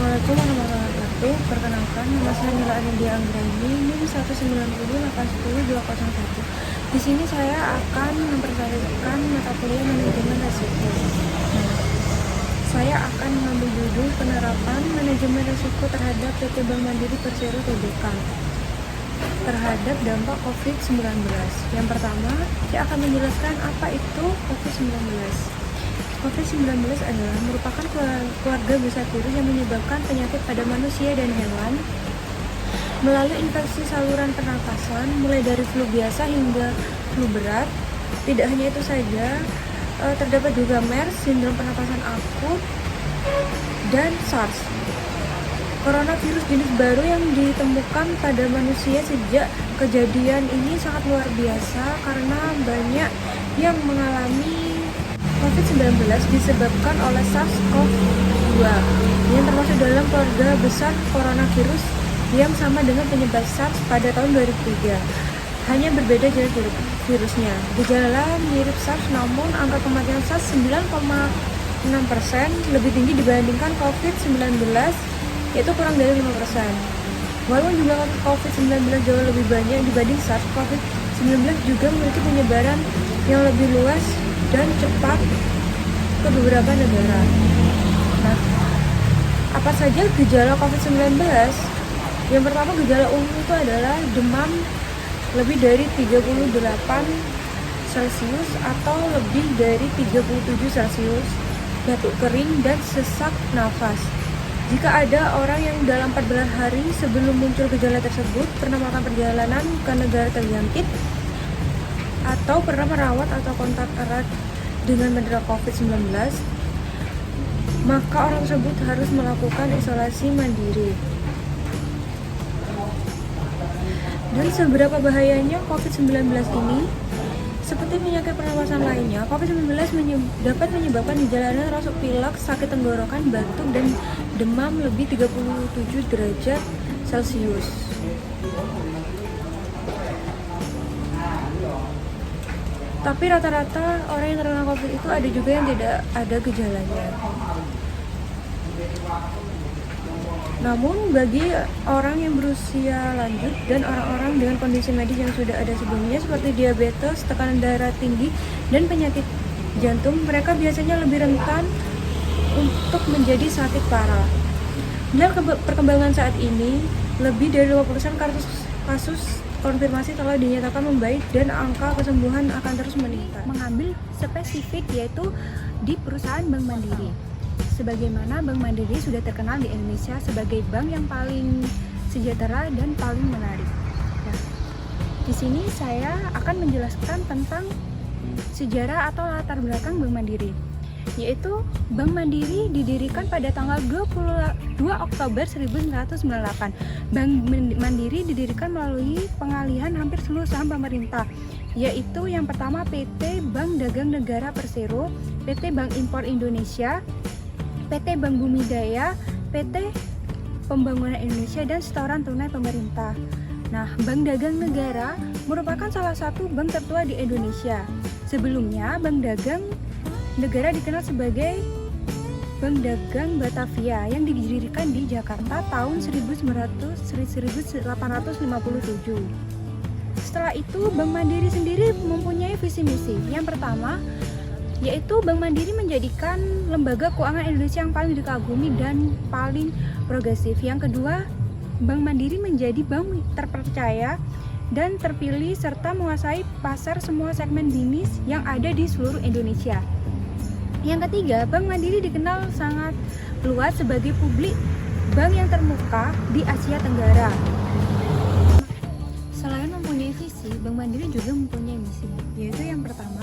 Assalamualaikum warahmatullahi wabarakatuh. Perkenalkan, nama saya Nila Anindia Anggraini, NIM 190810201. Di sini saya akan mempresentasikan mata kuliah manajemen risiko. Nah, saya akan mengambil judul penerapan manajemen risiko terhadap PT Bank Mandiri Persero Tbk terhadap dampak COVID-19. Yang pertama, saya akan menjelaskan apa itu COVID-19. COVID-19 adalah merupakan keluarga besar virus yang menyebabkan penyakit pada manusia dan hewan melalui infeksi saluran pernapasan, mulai dari flu biasa hingga flu berat. Tidak hanya itu saja, terdapat juga MERS, sindrom pernapasan akut, dan SARS. Coronavirus jenis baru yang ditemukan pada manusia sejak kejadian ini sangat luar biasa karena banyak yang mengalami COVID-19 disebabkan oleh SARS-CoV-2 yang termasuk dalam keluarga besar coronavirus yang sama dengan penyebab SARS pada tahun 2003. Hanya berbeda jenis virusnya. Gejala mirip SARS, namun angka kematian SARS 9,6% lebih tinggi dibandingkan COVID-19, yaitu kurang dari 5%. Walaupun jumlah COVID-19 jauh lebih banyak dibanding SARS, COVID-19 juga memiliki penyebaran yang lebih luas dan cepat ke beberapa negara. Nah, apa saja gejala COVID-19? Yang pertama, gejala umum itu adalah demam lebih dari 38 Celcius atau lebih dari 37 Celcius, batuk kering, dan sesak nafas. Jika ada orang yang dalam 14 hari sebelum muncul gejala tersebut pernah melakukan perjalanan ke negara terjangkit atau pernah merawat atau kontak erat dengan menderita COVID-19, maka orang tersebut harus melakukan isolasi mandiri. Dan seberapa bahayanya COVID-19 ini? Seperti penyakit pernapasan lainnya, COVID-19 dapat menyebabkan gejala termasuk pilek, sakit tenggorokan, batuk, dan demam lebih 37 derajat Celcius. Tapi rata-rata orang yang terkena COVID itu ada juga yang tidak ada gejalanya. Namun bagi orang yang berusia lanjut dan orang-orang dengan kondisi medis yang sudah ada sebelumnya seperti diabetes, tekanan darah tinggi, dan penyakit jantung, mereka biasanya lebih rentan untuk menjadi sakit parah. Dengan perkembangan saat ini, lebih dari 50% kasus konfirmasi telah dinyatakan membaik dan angka kesembuhan akan terus meningkat. Mengambil spesifik yaitu di perusahaan Bank Mandiri. Sebagaimana Bank Mandiri sudah terkenal di Indonesia sebagai bank yang paling sejahtera dan paling menarik. Nah, di sini saya akan menjelaskan tentang sejarah atau latar belakang Bank Mandiri. Yaitu Bank Mandiri didirikan pada tanggal 22 Oktober 1998. Bank Mandiri didirikan melalui pengalihan hampir seluruh saham pemerintah, yaitu yang pertama PT Bank Dagang Negara Persero, PT Bank Impor Indonesia, PT Bank Bumidaya, PT Pembangunan Indonesia, dan setoran tunai pemerintah. Nah, Bank Dagang Negara merupakan salah satu bank tertua di Indonesia. Sebelumnya, Bank Dagang Negara dikenal sebagai Bank Dagang Batavia yang didirikan di Jakarta tahun 1857. Setelah itu, Bank Mandiri sendiri mempunyai visi misi. Yang pertama, yaitu Bank Mandiri menjadikan lembaga keuangan Indonesia yang paling dikagumi dan paling progresif. Yang kedua, Bank Mandiri menjadi bank terpercaya dan terpilih serta menguasai pasar semua segmen bisnis yang ada di seluruh Indonesia. Yang ketiga, Bank Mandiri dikenal sangat luas sebagai publik bank yang terkemuka di Asia Tenggara. Selain mempunyai visi, Bank Mandiri juga mempunyai misi, yaitu yang pertama,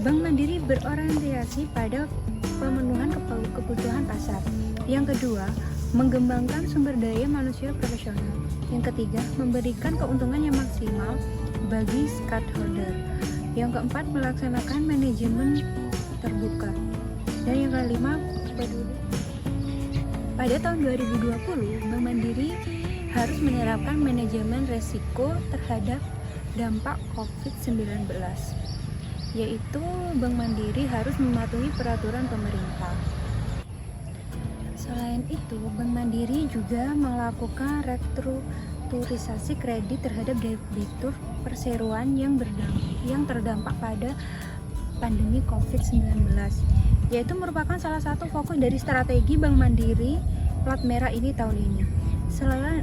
Bank Mandiri berorientasi pada pemenuhan kebutuhan pasar. Yang kedua, mengembangkan sumber daya manusia profesional. Yang ketiga, memberikan keuntungan yang maksimal bagi stakeholder. Yang keempat, melaksanakan manajemen terbuka. Dan yang kelima, peduli. Pada tahun 2020, Bank Mandiri harus menerapkan manajemen resiko terhadap dampak COVID-19, yaitu Bank Mandiri harus mematuhi peraturan pemerintah. Selain itu, Bank Mandiri juga melakukan restrukturisasi kredit terhadap debitur perseroan yang terdampak pada pandemi COVID-19, yaitu merupakan salah satu fokus dari strategi Bank Mandiri plat merah ini tahun ini.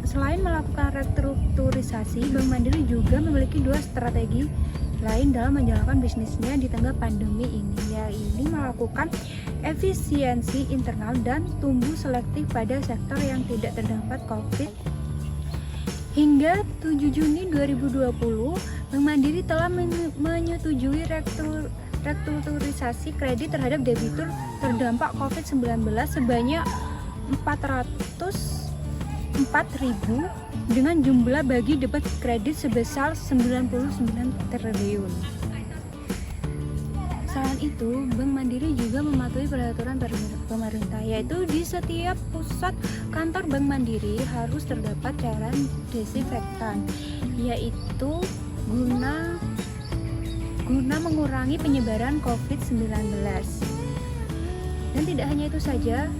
Selain melakukan restrukturisasi, Bank Mandiri juga memiliki dua strategi lain dalam menjalankan bisnisnya di tengah pandemi ini, yaitu melakukan efisiensi internal dan tumbuh selektif pada sektor yang tidak terdampak COVID. Hingga 7 Juni 2020, Bank Mandiri telah menyetujui restrukturisasi kredit terhadap debitur terdampak COVID-19 sebanyak 404.000 dengan jumlah bagi debit kredit sebesar 99 triliun. Selain itu, Bank Mandiri juga mematuhi peraturan pemerintah, yaitu di setiap pusat kantor Bank Mandiri harus terdapat cairan desinfektan, yaitu guna mengurangi penyebaran COVID-19. Dan tidak hanya itu saja,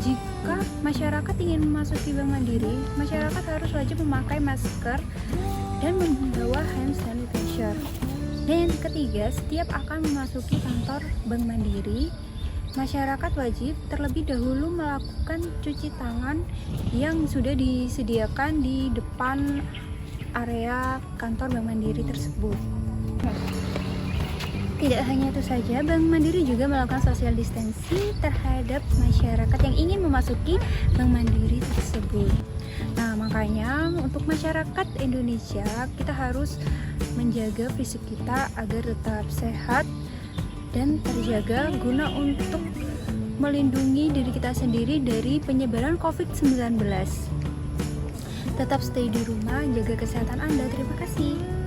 jika masyarakat ingin memasuki Bank Mandiri, masyarakat harus wajib memakai masker dan membawa hand sanitizer. Dan yang ketiga, setiap akan memasuki kantor Bank Mandiri, masyarakat wajib terlebih dahulu melakukan cuci tangan yang sudah disediakan di depan area kantor Bank Mandiri tersebut. Tidak hanya itu saja, Bank Mandiri juga melakukan social distancing terhadap masyarakat yang ingin memasuki Bank Mandiri tersebut. Nah, makanya untuk masyarakat Indonesia, kita harus menjaga fisik kita agar tetap sehat dan terjaga guna untuk melindungi diri kita sendiri dari penyebaran COVID-19. Tetap stay di rumah, jaga kesehatan Anda. Terima kasih.